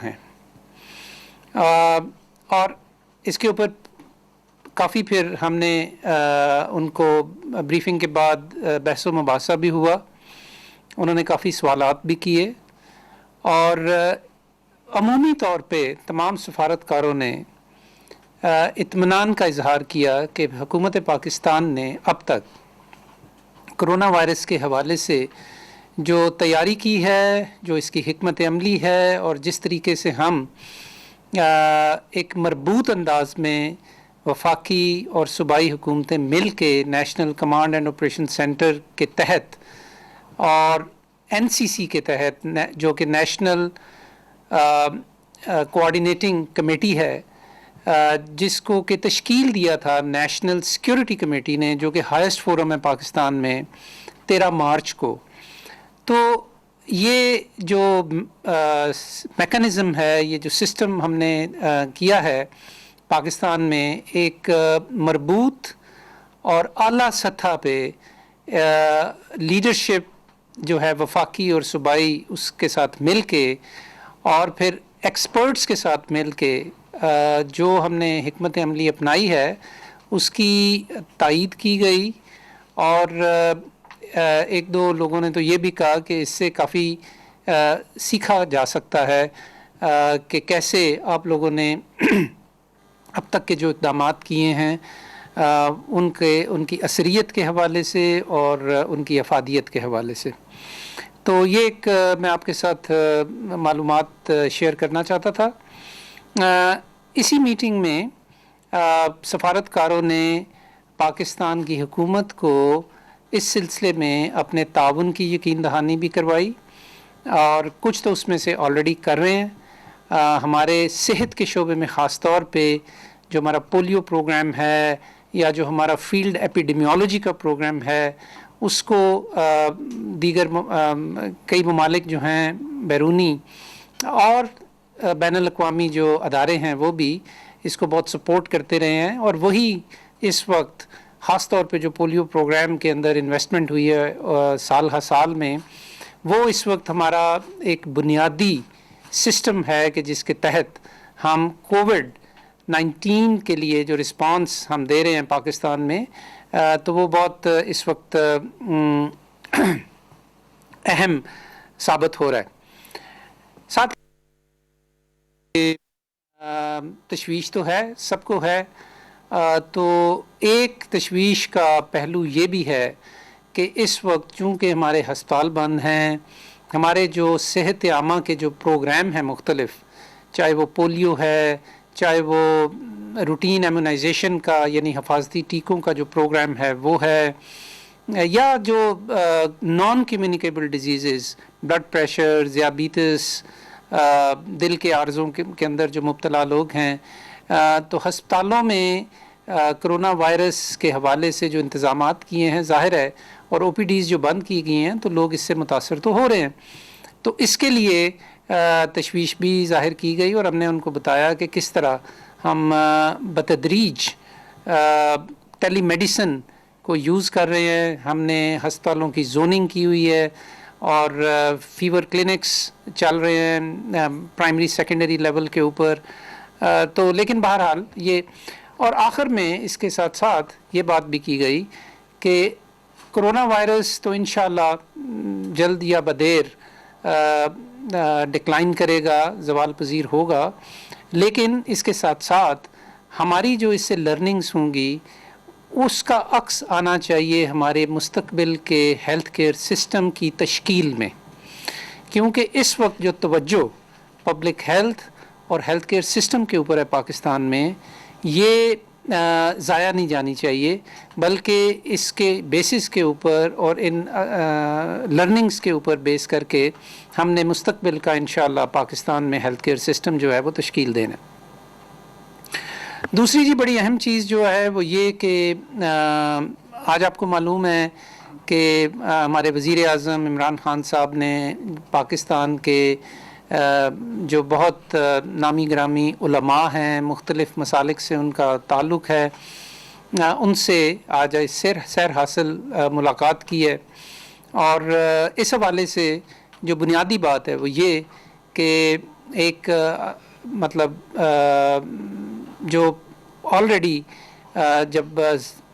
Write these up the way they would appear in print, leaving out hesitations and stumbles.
ہیں اور اس کے اوپر کافی پھر ہم نے ان کو بریفنگ کے بعد بحث و مباحثہ بھی ہوا. انہوں نے کافی سوالات بھی کیے اور عمومی طور پہ تمام سفارتکاروں نے اطمینان کا اظہار کیا کہ حکومت پاکستان نے اب تک کرونا وائرس کے حوالے سے جو تیاری کی ہے، جو اس کی حکمت عملی ہے اور جس طریقے سے ہم ایک مربوط انداز میں وفاقی اور صوبائی حکومتیں مل کے national command and operation centre کے تحت اور NCC کے تحت جو کہ نیشنل کوآرڈینیٹنگ کمیٹی ہے، جس کو کہ تشکیل دیا تھا نیشنل سیکیورٹی کمیٹی نے، جو کہ ہائیسٹ فورم ہے پاکستان میں 13 مارچ کو. تو یہ جو میکانزم ہے، یہ جو سسٹم ہم نے کیا ہے پاکستان میں، ایک مربوط اور اعلیٰ سطح پہ لیڈرشپ جو ہے وفاقی اور صوبائی اس کے ساتھ مل کے اور پھر ایکسپرٹس کے ساتھ مل کے جو ہم نے حکمت عملی اپنائی ہے اس کی تائید کی گئی. اور ایک دو لوگوں نے تو یہ بھی کہا کہ اس سے کافی سیکھا جا سکتا ہے کہ کیسے آپ لوگوں نے اب تک کے جو اقدامات کیے ہیں ان کی اثریت کے حوالے سے اور ان کی افادیت کے حوالے سے. تو یہ ایک میں آپ کے ساتھ معلومات شیئر کرنا چاہتا تھا. اسی میٹنگ میں سفارتکاروں نے پاکستان کی حکومت کو اس سلسلے میں اپنے تعاون کی یقین دہانی بھی کروائی اور کچھ تو اس میں سے آلریڈی کر رہے ہیں. ہمارے صحت کے شعبے میں خاص طور پہ جو ہمارا پولیو پروگرام ہے یا جو ہمارا فیلڈ ایپیڈیمیولوجی کا پروگرام ہے، اس کو دیگر کئی ممالک جو ہیں بیرونی اور بین الاقوامی جو ادارے ہیں وہ بھی اس کو بہت سپورٹ کرتے رہے ہیں. اور وہی اس وقت خاص طور پہ جو پولیو پروگرام کے اندر انویسٹمنٹ ہوئی ہے سال ہر سال میں، وہ اس وقت ہمارا ایک بنیادی سسٹم ہے کہ جس کے تحت ہم کووڈ-19 کے لیے جو رسپانس ہم دے رہے ہیں پاکستان میں، تو وہ بہت اس وقت اہم ثابت ہو رہا ہے. ساتھ تشویش تو ہے، سب کو ہے. تو ایک تشویش کا پہلو یہ بھی ہے کہ اس وقت چونکہ ہمارے ہسپتال بند ہیں، ہمارے جو صحت عامہ کے جو پروگرام ہیں مختلف، چاہے وہ پولیو ہے، چاہے وہ روٹین ایمونائزیشن کا یعنی حفاظتی ٹیکوں کا جو پروگرام ہے وہ ہے، یا جو non communicable diseases, blood pressure, ذیابیطس، دل کے عارضوں کے اندر جو مبتلا لوگ ہیں، تو ہسپتالوں میں کرونا وائرس کے حوالے سے جو انتظامات کیے ہیں ظاہر ہے، اور OPDs جو بند کی گئی ہیں تو لوگ اس سے متاثر تو ہو رہے ہیں. تو اس کے لیے تشویش بھی ظاہر کی گئی اور ہم نے ان کو بتایا کہ کس طرح ہم بتدریج ٹیلی میڈیسن کو یوز کر رہے ہیں. ہم نے ہسپتالوں کی زوننگ کی ہوئی ہے اور فیور کلینکس چل رہے ہیں پرائمری سیکنڈری لیول کے اوپر. تو لیکن بہرحال یہ، اور آخر میں اس کے ساتھ ساتھ یہ بات بھی کی گئی کہ کرونا وائرس تو انشاءاللہ جلد یا بدیر ڈکلائن کرے گا، زوال پذیر ہوگا، لیکن اس کے ساتھ ساتھ ہماری جو اس سے لرننگز ہوں گی اس کا عکس آنا چاہیے ہمارے مستقبل کے ہیلتھ کیئر سسٹم کی تشکیل میں. کیونکہ اس وقت جو توجہ پبلک ہیلتھ اور ہیلتھ کیئر سسٹم کے اوپر ہے پاکستان میں، یہ ضائع نہیں جانی چاہیے، بلکہ اس کے بیسس کے اوپر اور ان لرننگز کے اوپر بیس کر کے ہم نے مستقبل کا انشاءاللہ پاکستان میں ہیلتھ کیئر سسٹم جو ہے وہ تشکیل دینا. دوسری جی بڑی اہم چیز جو ہے وہ یہ کہ آج آپ کو معلوم ہے کہ ہمارے وزیر اعظم عمران خان صاحب نے پاکستان کے جو بہت نامی گرامی علماء ہیں، مختلف مسالک سے ان کا تعلق ہے، ان سے آج سیر حاصل ملاقات کی ہے. اور اس حوالے سے جو بنیادی بات ہے وہ یہ کہ ایک مطلب جو آلریڈی جب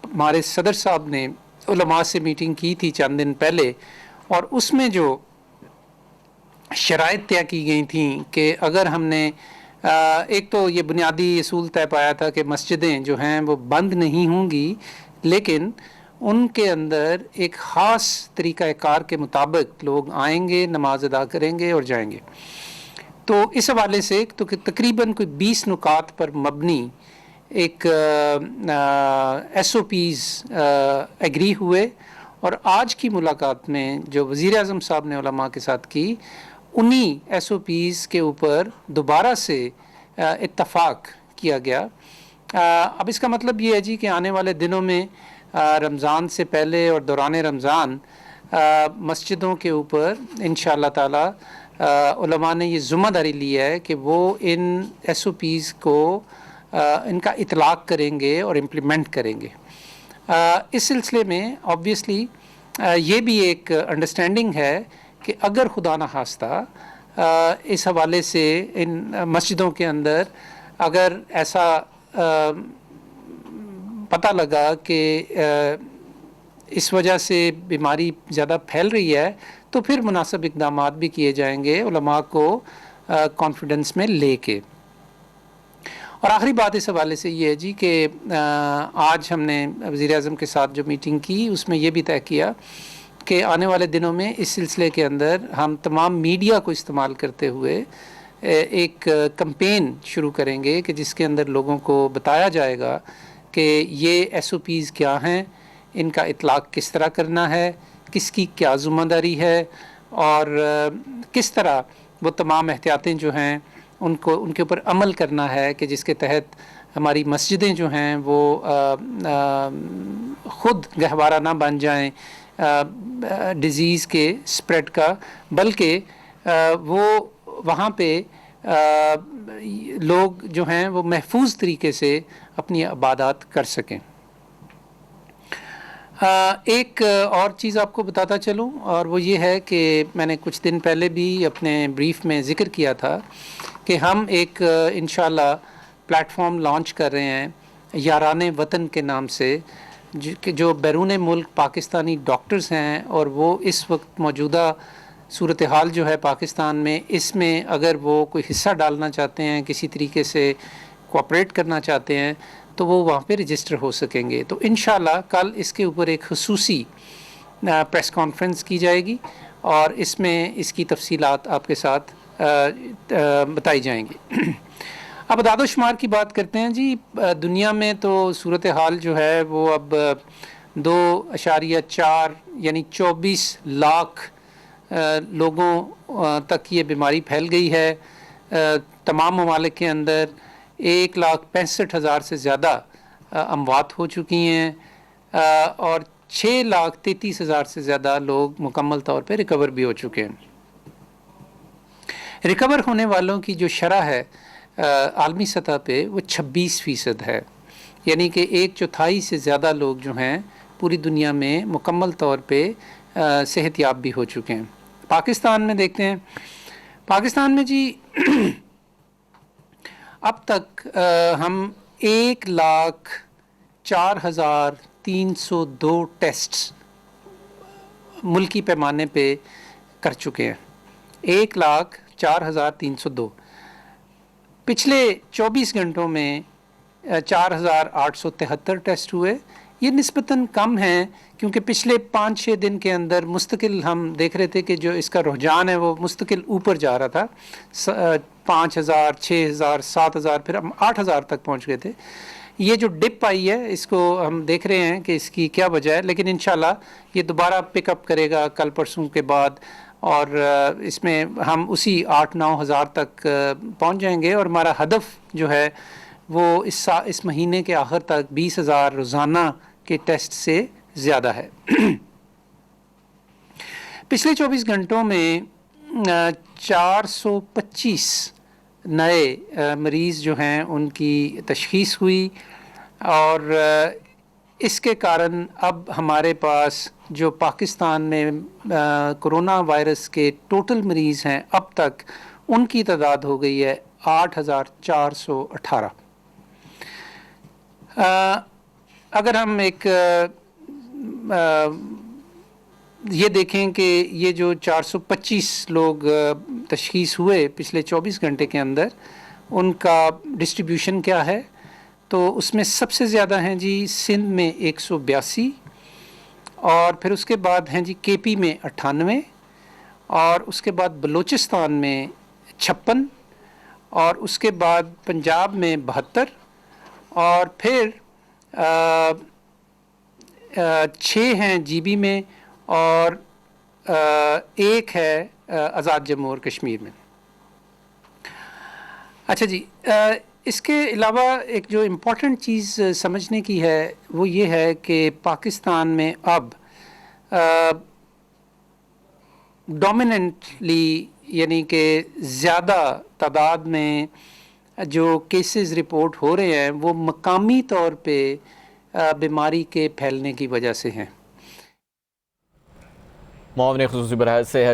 ہمارے صدر صاحب نے علماء سے میٹنگ کی تھی چند دن پہلے، اور اس میں جو شرائط طے کی گئی تھیں کہ اگر ہم نے ایک تو یہ بنیادی اصول طے پایا تھا کہ مسجدیں جو ہیں وہ بند نہیں ہوں گی، لیکن ان کے اندر ایک خاص طریقہ کار کے مطابق لوگ آئیں گے، نماز ادا کریں گے اور جائیں گے۔ تو اس حوالے سے تو تقریباً کوئی 20 نکات پر مبنی ایک ایس او پیز ایگری ہوئے، اور آج کی ملاقات میں جو وزیر اعظم صاحب نے علماء کے ساتھ کی، انہی ایس او پیز کے اوپر دوبارہ سے اتفاق کیا گیا۔ اب اس کا مطلب یہ ہے جی کہ آنے والے دنوں میں رمضان سے پہلے اور دوران رمضان مسجدوں کے اوپر انشاءاللہ تعالی علماء نے یہ ذمہ داری لی ہے کہ وہ ان ایس او پیز کو ان کا اطلاق کریں گے اور امپلیمنٹ کریں گے۔ اس سلسلے میں آبویسلی یہ بھی ایک انڈرسٹینڈنگ ہے کہ اگر خدا نخواستہ اس حوالے سے ان مسجدوں کے اندر اگر ایسا پتہ لگا کہ اس وجہ سے بیماری زیادہ پھیل رہی ہے، تو پھر مناسب اقدامات بھی کیے جائیں گے علماء کو کانفیڈنس میں لے کے۔ اور آخری بات اس حوالے سے یہ ہے جی کہ آج ہم نے وزیر اعظم کے ساتھ جو میٹنگ کی، اس میں یہ بھی طے کیا کہ آنے والے دنوں میں اس سلسلے کے اندر ہم تمام میڈیا کو استعمال کرتے ہوئے ایک کمپین شروع کریں گے کہ جس کے اندر لوگوں کو بتایا جائے گا کہ یہ ایس او پیز کیا ہیں، ان کا اطلاق کس طرح کرنا ہے، کس کی کیا ذمہ داری ہے، اور کس طرح وہ تمام احتیاطیں جو ہیں ان کے اوپر عمل کرنا ہے کہ جس کے تحت ہماری مسجدیں جو ہیں وہ خود گہوارہ نہ بن جائیں ڈیزیز کے سپریڈ کا، بلکہ وہ وہاں پہ لوگ جو ہیں وہ محفوظ طریقے سے اپنی عبادات کر سکیں۔ ایک اور چیز آپ کو بتاتا چلوں، اور وہ یہ ہے کہ میں نے کچھ دن پہلے بھی اپنے بریف میں ذکر کیا تھا کہ ہم ایک انشاءاللہ پلیٹ فارم لانچ کر رہے ہیں یاران وطن کے نام سے، جو بیرون ملک پاکستانی ڈاکٹرز ہیں، اور وہ اس وقت موجودہ صورتحال جو ہے پاکستان میں، اس میں اگر وہ کوئی حصہ ڈالنا چاہتے ہیں، کسی طریقے سے کوآپریٹ کرنا چاہتے ہیں، تو وہ وہاں پہ رجسٹر ہو سکیں گے۔ تو انشاءاللہ کل اس کے اوپر ایک خصوصی پریس کانفرنس کی جائے گی، اور اس میں اس کی تفصیلات آپ کے ساتھ بتائی جائیں گی۔ اب اعداد و شمار کی بات کرتے ہیں جی۔ دنیا میں تو صورتحال جو ہے وہ اب 2.4 یعنی 24 لاکھ لوگوں تک یہ بیماری پھیل گئی ہے۔ تمام ممالک کے اندر 1,65,000 سے زیادہ اموات ہو چکی ہیں، اور 6,33,000 سے زیادہ لوگ مکمل طور پہ ریکور بھی ہو چکے ہیں۔ ریکور ہونے والوں کی جو شرح ہے عالمی سطح پہ وہ 26% ہے، یعنی کہ 1/4 سے زیادہ لوگ جو ہیں پوری دنیا میں مکمل طور پہ صحت یاب بھی ہو چکے ہیں۔ پاکستان میں دیکھتے ہیں، پاکستان میں جی اب تک ہم 1,04,302 ٹیسٹس ملکی پیمانے پہ کر چکے ہیں۔ 1,04,302۔ پچھلے 24 گھنٹوں میں 4,873 ٹیسٹ ہوئے۔ یہ نسبتاً کم ہیں، کیونکہ پچھلے 5-6 دن کے اندر مستقل ہم دیکھ رہے تھے کہ جو اس کا رجحان ہے وہ مستقل اوپر جا رہا تھا، 5,000، 6,000، 7,000، پھر ہم 8,000 تک پہنچ گئے تھے۔ یہ جو ڈپ آئی ہے اس کو ہم دیکھ رہے ہیں کہ اس کی کیا وجہ ہے، لیکن انشاءاللہ یہ دوبارہ پک اپ کرے گا کل پرسوں کے بعد، اور اس میں ہم اسی 8-9 ہزار تک پہنچ جائیں گے، اور ہمارا ہدف جو ہے وہ اس مہینے کے آخر تک 20,000 روزانہ کے ٹیسٹ سے زیادہ ہے۔ پچھلے 24 گھنٹوں میں 425 نئے مریض جو ہیں ان کی تشخیص ہوئی، اور اس کے کارن اب ہمارے پاس جو پاکستان میں کرونا وائرس کے ٹوٹل مریض ہیں اب تک ان کی تعداد ہو گئی ہے 8,418۔ اگر ہم ایک یہ دیکھیں کہ یہ جو 425 لوگ تشخیص ہوئے پچھلے 24 گھنٹے کے اندر، ان کا ڈسٹریبیوشن کیا ہے، تو اس میں سب سے زیادہ ہیں جی سندھ میں 182، اور پھر اس کے بعد ہیں جی کے پی میں 98، اور اس کے بعد بلوچستان میں 56، اور اس کے بعد پنجاب میں 72، اور پھر 6 ہیں جی بی میں، اور 1 ہے آزاد جموں اور کشمیر میں۔ اچھا جی، اس کے علاوہ ایک جو امپورٹنٹ چیز سمجھنے کی ہے وہ یہ ہے کہ پاکستان میں اب ڈومیننٹلی، یعنی کہ زیادہ تعداد میں جو کیسز رپورٹ ہو رہے ہیں وہ مقامی طور پہ بیماری کے پھیلنے کی وجہ سے ہیں۔ معاون خصوصی برائے صحت